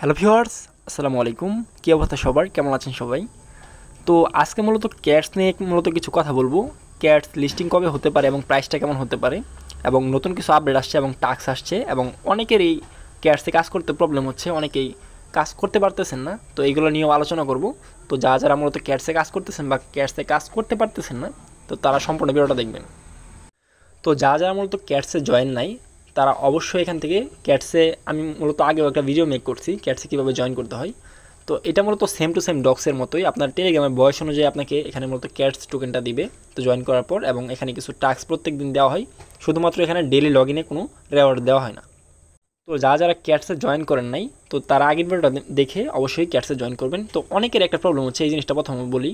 Hello viewers, আসসালামু আলাইকুম। কী অবস্থা সবার, কেমন আছেন সবাই? তো আজকে মূলত ক্যাটস নিয়ে কিছু কথা বলবো। ক্যাটস লিস্টিং কবে হতে পারে এবং প্রাইসটা কেমন হতে পারে, এবং নতুন কিছু আপডেট আসছে এবং টাস্ক আসছে, এবং অনেকেরই ক্যাটসে কাজ করতে প্রবলেম হচ্ছে, অনেকেই কাজ করতে পারতেছেন না। তো এইগুলো নিয়েও আলোচনা করব। তো যারা মূলত ক্যাটসে কাজ করতেছেন বা ক্যাটসে কাজ করতে পারতেছেন না, তো তারা সম্পূর্ণ ভিডিওটা দেখবেন। তো যারা মূলত ক্যাটসে জয়েন নাই, তারা অবশ্যই এখান থেকে ক্যাটসে, আমি মূলত আগেও একটা ভিডিও মেক করছি ক্যাটসে কীভাবে জয়েন করতে হয়। তো এটা মূলত সেম টু সেম ডক্সের মতোই, আপনার টেলিগ্রামের বয়স অনুযায়ী আপনাকে এখানে মূলত ক্যাটস টোকেনটা দিবে তো জয়েন করার পর, এবং এখানে কিছু টাস্ক প্রত্যেক দিন দেওয়া হয়। শুধুমাত্র এখানে ডেলি লগ ইনে কোনো রেওয়ার্ড দেওয়া হয় না। তো যারা ক্যাটসে জয়েন করেন নাই, তো তারা আগের ভিডিওটা দেখে অবশ্যই ক্যাটসে জয়েন করবেন। তো অনেকের একটা প্রবলেম হচ্ছে, এই জিনিসটা প্রথমে বলি।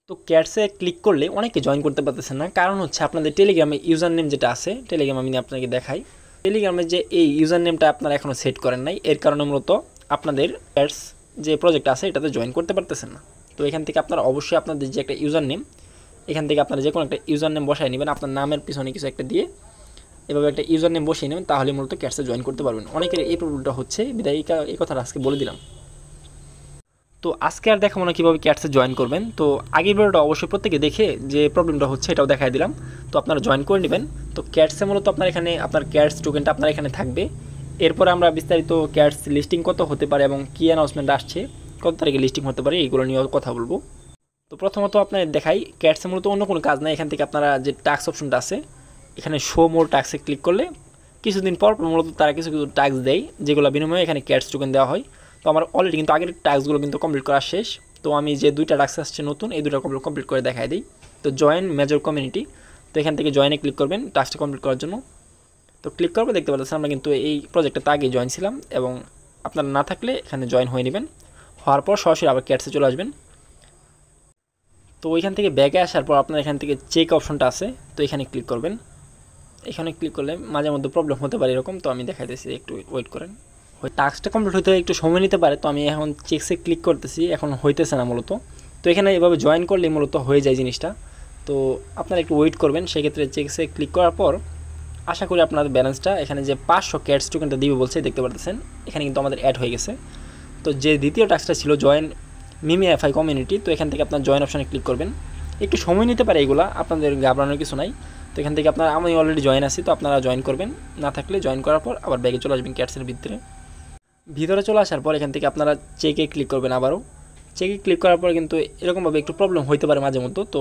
তো ক্যাটসে ক্লিক করলে অনেকে জয়েন করতে পারতেছেন না, কারণ হচ্ছে আপনাদের টেলিগ্রামে ইউজার নেম যেটা আছে, টেলিগ্রাম আমি আপনাকে দেখাই। টেলিগ্রামে যে এই ইউজার নেমটা আপনারা এখনও সেট করেন নাই, এর কারণে মূলত আপনাদের ক্যাটস যে প্রজেক্ট আছে এটাতে জয়েন করতে পারতেছেন না। তো এখান থেকে আপনারা অবশ্যই আপনাদের যে একটা ইউজার নেম, এখান থেকে আপনারা যে কোনো একটা ইউজার নেম বসায় নেবেন, আপনার নামের পিছনে কিছু একটা দিয়ে এভাবে একটা ইউজার নেম বসিয়ে নেবেন, তাহলে মূলত ক্যাটসে জয়েন করতে পারবেন। অনেকের এই প্রবলেমটা হচ্ছে, বিদায় এই কথাটা আজকে বলে দিলাম। তো আজকে আর দেখাবো না কীভাবে ক্যাটসে জয়েন করবেন। তো আগের ভিডিওটা অবশ্যই প্রত্যেকে দেখে যে প্রবলেমটা হচ্ছে এটাও দেখাই দিলাম। তো আপনারা জয়েন করে নেবেন। তো ক্যাটসে মূলত আপনার এখানে আপনার ক্যাটস টোকেনটা আপনার এখানে থাকবে। এরপরে আমরা বিস্তারিত ক্যাটস লিস্টিং কত হতে পারে এবং কী অ্যানাউন্সমেন্ট আসছে, কত তারিখে লিস্টিং হতে পারে, এইগুলো নিয়েও কথা বলবো। তো প্রথমত আপনার দেখাই, ক্যাটসে মূলত অন্য কোনো কাজ নাই। এখান থেকে আপনারা যে টাস্ক অপশনটা আছে, এখানে শো মোর টাস্কে ক্লিক করলে কিছুদিন পর মূলত তারা কিছু কিছু টাস্ক দেয়, যেগুলো বিনিময়ে এখানে ক্যাটস টোকেন দেওয়া হয়। তো আমার অলরেডি কিন্তু আগের টাস্কগুলো কিন্তু কমপ্লিট করা শেষ। তো আমি যে দুইটা টাস্ক আসছে নতুন, এই দুটো কমপ্লিট করে দেখাই দিই। তো জয়েন মেজর কমিউনিটি, তো এখান থেকে জয়েনে ক্লিক করবেন টাস্কটা কমপ্লিট করার জন্য। তো ক্লিক করবো, দেখতে পাচ্ছেন আমরা কিন্তু এই প্রজেক্টটাতে আগে জয়েন ছিলাম, এবং আপনারা না থাকলে এখানে জয়েন হয়ে নেবেন। হওয়ার পর সরাসরি আবার ক্যাটসে চলে আসবেন। তো ওইখান থেকে ব্যাকে আসার পর আপনার এখান থেকে চেক অপশনটা আছে, তো এখানে ক্লিক করবেন। এখানে ক্লিক করলে মাঝে মধ্যে প্রবলেম হতে পারে এরকম, তো আমি দেখাইতেছি, একটু ওয়েট করেন। ওই টাস্কটা কমপ্লিট হতে একটু সময় নিতে পারে। তো আমি এখন চেকসে ক্লিক করতেছি, এখন হইতেছে না মূলত। তো এখানে এভাবে জয়েন করলে মূলত হয়ে যায় জিনিসটা। তো আপনারা একটু ওয়েট করবেন। সেক্ষেত্রে চেকসে ক্লিক করার পর আশা করি আপনার ব্যালেন্সটা, এখানে যে 500 ক্যাটস টোকেনটা দিবে বলছে দেখতে পারতেছেন, এখানে কিন্তু আমাদের অ্যাড হয়ে গেছে। তো যে দ্বিতীয় টাস্কটা ছিল জয়েন মিমি এফআই কমিউনিটি, তো এখান থেকে আপনার জয়েন অপশানে ক্লিক করবেন। একটু সময় নিতে পারে এগুলো, আপনাদের ঘাবড়ানোর কিছু নাই। তো এখান থেকে আপনারা, আমি অলরেডি জয়েন আছি, তো আপনারা জয়েন করবেন। না থাকলে জয়েন করার পর আবার ব্যাগে চলে আসবেন ক্যাটসের ভিতরে চলে আসার পর এখান থেকে আপনারা চেকে ক্লিক করবেন। আবারও চেকে ক্লিক করার পর কিন্তু এরকমভাবে একটু প্রবলেম হইতে পারে মাঝে মধ্যে, তো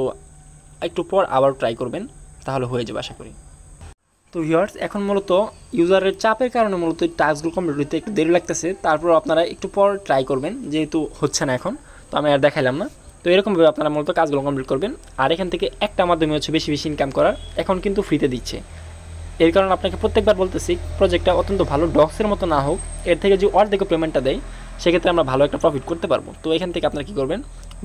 একটু পর আবার ট্রাই করবেন, তাহলে হয়ে যাবে আশা করি। তো ভিউয়ার্স, এখন মূলত ইউজারের চাপের কারণে মূলত এই টাস্কগুলো কমপ্লিট হতে একটু দেরি লাগতেছে। তারপর আপনারা একটু পর ট্রাই করবেন, যেহেতু হচ্ছে না এখন, তো আমি আর দেখাইলাম না। তো এরকমভাবে আপনারা মূলত কাজগুলো কমপ্লিট করবেন। আর এখান থেকে একটা মাধ্যমে হচ্ছে বেশি বেশি ইনকাম করার, এখন কিন্তু ফ্রিতে দিচ্ছে। এর কারণে আপনাকে প্রত্যেকবার বলতেছি, প্রজেক্টটা অত্যন্ত ভালো, ডক্সের মতো না হোক, এর থেকে যে অর্ধেক পেমেন্টটা দেয়, সেক্ষেত্রে আমরা ভালো একটা প্রফিট করতে পারবো। তো এখান থেকে আপনারা কী করবেন,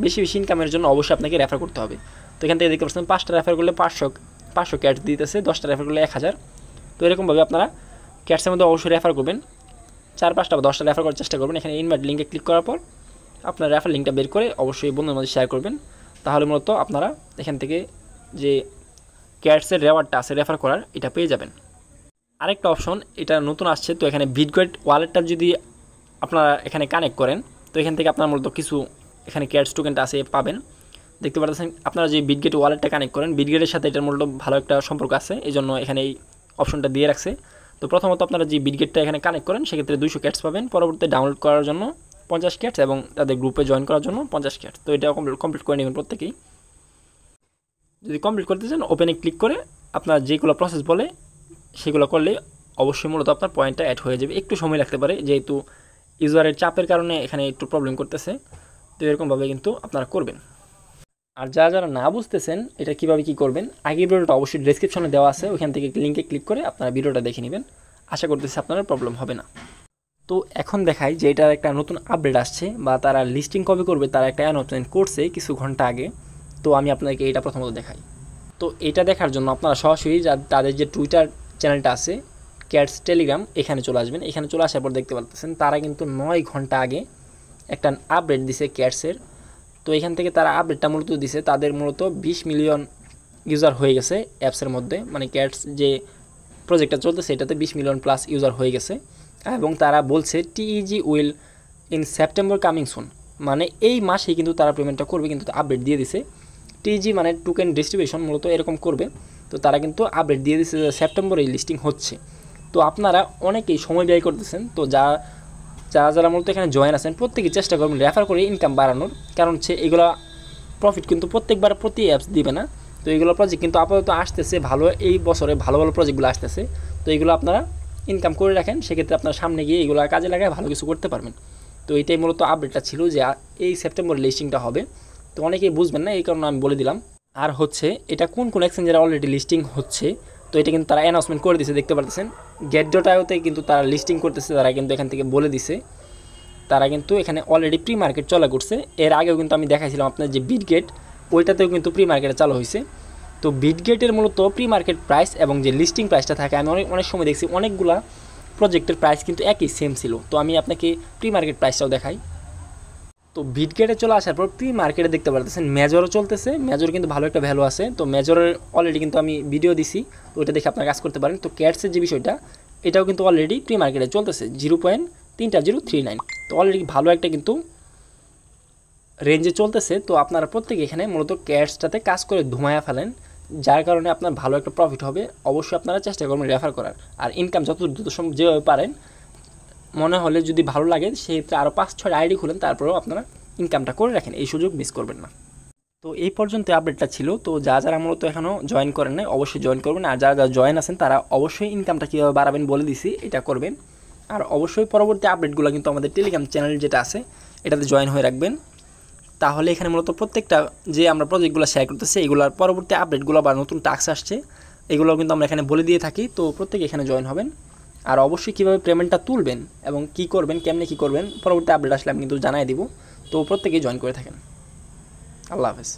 বেশি বেশি ইনকামের জন্য অবশ্যই আপনাকে রেফার করতে হবে। তো এখান থেকে দেখতে পাচ্ছেন 5টা রেফার করলে 500 ক্যাটস দিতেছে, 10টা রেফার করলে 1000। তো এরকমভাবে আপনারা ক্যাটসের মধ্যে অবশ্যই রেফার করবেন, 4-5টা বা 10টা রেফার করার চেষ্টা করবেন। এখানে ইনভাইট লিঙ্কে ক্লিক করার পর আপনার রেফার লিঙ্কটা বের করে অবশ্যই বন্ধুদের মধ্যে শেয়ার করবেন। তাহলে মূলত আপনারা এখান থেকে যে ক্যাটসের রেওয়ার্ডটা আছে রেফার করার, এটা পেয়ে যাবেন। আরেকটা অপশন এটা নতুন আসছে, তো এখানে বিটগেট ওয়ালেটটা যদি আপনারা এখানে কানেক্ট করেন, তো এখান থেকে আপনার মূলত কিছু এখানে ক্যাটস টোকেনটা আছে পাবেন। দেখতে পাচ্ছেন আপনারা যে বিটগেট ওয়ালেটটা কানেক্ট করেন, বিটগেটের সাথে এটার মূলত ভালো একটা সম্পর্ক আছে, এই জন্য এখানে এই অপশনটা দিয়ে রাখছে। তো প্রথমত আপনারা যে বিটগেটটা এখানে কানেক্ট করেন, সেক্ষেত্রে 200 ক্যাটস পাবেন, পরবর্তীতে ডাউনলোড করার জন্য 50 ক্যাটস, এবং তাদের গ্রুপে জয়েন করার জন্য 50 ক্যাটস। তো এটা কমপ্লিট করে নেবেন প্রত্যেকেই। যদি কমপ্লিট করতে চান, ওপেনে ক্লিক করে আপনার যেগুলো প্রসেস বলে সেগুলো করলে অবশ্যই মূলত আপনার পয়েন্টটা অ্যাড হয়ে যাবে। একটু সময় লাগতে পারে, যেহেতু ইউজারের চাপের কারণে এখানে একটু প্রবলেম করতেছে। তো এরকমভাবে কিন্তু আপনারা করবেন। আর যারা না বুঝতেছেন এটা কীভাবে কী করবেন, আগের ভিডিওটা অবশ্যই ডেসক্রিপশনে দেওয়া আছে, ওইখান থেকে লিঙ্কে ক্লিক করে আপনারা ভিডিওটা দেখে নেবেন। আশা করতেছি আপনার প্রবলেম হবে না। তো এখন দেখাই যে এটার একটা নতুন আপডেট আসছে, বা তারা লিস্টিং কবে করবে তারা একটা অ্যানাউন্সমেন্ট করছে কিছু ঘন্টা আগে। তো আমি আপনাকে এটা প্রথমত দেখাই। তো এটা দেখার জন্য আপনারা সরাসরি তাদের যে টুইটার চ্যানেলটা আছে ক্যাটস টেলিগ্রাম, এখানে চলে আসবেন। এখানে চলে আসার পর দেখতে পাচ্ছেন তারা কিন্তু 9 ঘন্টা আগে একটা আপডেট দিছে ক্যাটসের। তো এখান থেকে তারা আপডেটটা মূলত দিছে, তাদের মূলত 20 মিলিয়ন ইউজার হয়ে গেছে অ্যাপসের মধ্যে, মানে ক্যাটস যে প্রজেক্টটা চলতেছে এটাতে 20 মিলিয়ন প্লাস ইউজার হয়ে গেছে। এবং তারা বলছে TEG will in September coming soon, মানে এই মাসেই কিন্তু তারা পেমেন্টটা করবে, কিন্তু আপডেট দিয়ে দিছে। টিজি মানে টোকেন ডিস্ট্রিবিউশন মূলত এরকম করবে, তো তারা কিন্তু আপডেট দিয়ে দিচ্ছে যে সেপ্টেম্বরেই লিস্টিং হচ্ছে। তো আপনারা অনেকেই সময় ব্যয় করতেছেন, তো যারা মূলত এখানে জয়েন আছেন প্রত্যেকেই চেষ্টা করবেন রেফার করে ইনকাম বাড়ানোর, কারণ হচ্ছে এগুলো প্রফিট কিন্তু প্রত্যেকবার প্রতি অ্যাপস দিবে না। তো এইগুলো প্রজেক্ট কিন্তু আপাতত আসতেছে ভালো, এই বছরে ভালো ভালো প্রজেক্টগুলো আসতেছে, তো এইগুলো আপনারা ইনকাম করে রাখেন, সেক্ষেত্রে আপনার সামনে গিয়ে এগুলো কাজে লাগায় ভালো কিছু করতে পারবেন। তো এটাই মূলত আপডেটটা ছিল যে এই সেপ্টেম্বর লিস্টিংটা হবে, তো অনেকেই বুঝবেন না, এই কারণে আমি বলে দিলাম। আর হচ্ছে এটা কোন কোন এক্সচেঞ্জের অলরেডি লিস্টিং হচ্ছে, তো এটা কিন্তু তারা অ্যানাউন্সমেন্ট করে দিয়েছে, দেখতে পারতেছেন get.ioতে কিন্তু তারা লিস্টিং করতেছে, তারা কিন্তু এখান থেকে বলে দিছে। তারা কিন্তু এখানে অলরেডি প্রি মার্কেট চলা করছে, এর আগেও কিন্তু আমি দেখাইছিলাম আপনার যে বিটগেট, ওইটাতেও কিন্তু প্রি মার্কেটে চালু হয়েছে। তো বিটগেটের মূলত প্রি মার্কেট প্রাইস এবং যে লিস্টিং প্রাইসটা থাকে, আমি অনেক সময় দেখছি অনেকগুলা প্রজেক্টের প্রাইস কিন্তু একই সেম ছিল। তো আমি আপনাকে প্রি মার্কেট প্রাইসটাও দেখাই। তো বিটগেটে চলে আসার পর প্রি মার্কেটে দেখতে পারতেছেন মেজরও চলতেছে, মেজর কিন্তু ভালো একটা ভ্যালু আছে। তো মেজরের অলরেডি কিন্তু আমি ভিডিও দিছি, তো ওইটা দেখে আপনারা কাজ করতে পারেন। তো ক্যাটসের যে বিষয়টা, এটাও কিন্তু অলরেডি প্রি মার্কেটে চলতেছে 0.3039, তো অলরেডি ভালো একটা কিন্তু রেঞ্জে চলতেছে। তো আপনারা প্রত্যেকে এখানে মূলত ক্যাটসটাতে কাজ করে ধুমায়া ফেলেন, যার কারণে আপনার ভালো একটা প্রফিট হবে। অবশ্যই আপনারা চেষ্টা করবেন রেফার করার, আর ইনকাম যত দ্রুত যেভাবে পারেন, মনে হলে যদি ভালো লাগে সেক্ষেত্রে আরও 5-6 আইডি খুলেন, তারপরেও আপনারা ইনকামটা করে রাখেন, এই সুযোগ মিস করবেন না। তো এই পর্যন্ত আপডেটটা ছিল। তো যারা মূলত এখনও জয়েন করেন নাই অবশ্যই জয়েন করবেন, আর যারা জয়েন আছেন তারা অবশ্যই ইনকামটা কীভাবে বাড়াবেন বলে দিছি, এটা করবেন। আর অবশ্যই পরবর্তী আপডেটগুলো কিন্তু আমাদের টেলিগ্রাম চ্যানেল যেটা আছে এটাতে জয়েন হয়ে রাখবেন, তাহলে এখানে মূলত প্রত্যেকটা যে আমরা প্রজেক্টগুলো শেয়ার করতেছি এগুলোর পরবর্তী আপডেটগুলো বা নতুন টাস্ক আসছে এগুলো কিন্তু আমরা এখানে বলে দিয়ে থাকি। তো প্রত্যেকে এখানে জয়েন হবেন, আর অবশ্যই কীভাবে পেমেন্টটা তুলবেন এবং কী করবেন, কেমনে কী করবেন, পরবর্তী আপডেট আসলে আমি কিন্তু জানাই দিব। তো প্রত্যেকেই জয়েন করে থাকেন। আল্লাহ হাফেজ।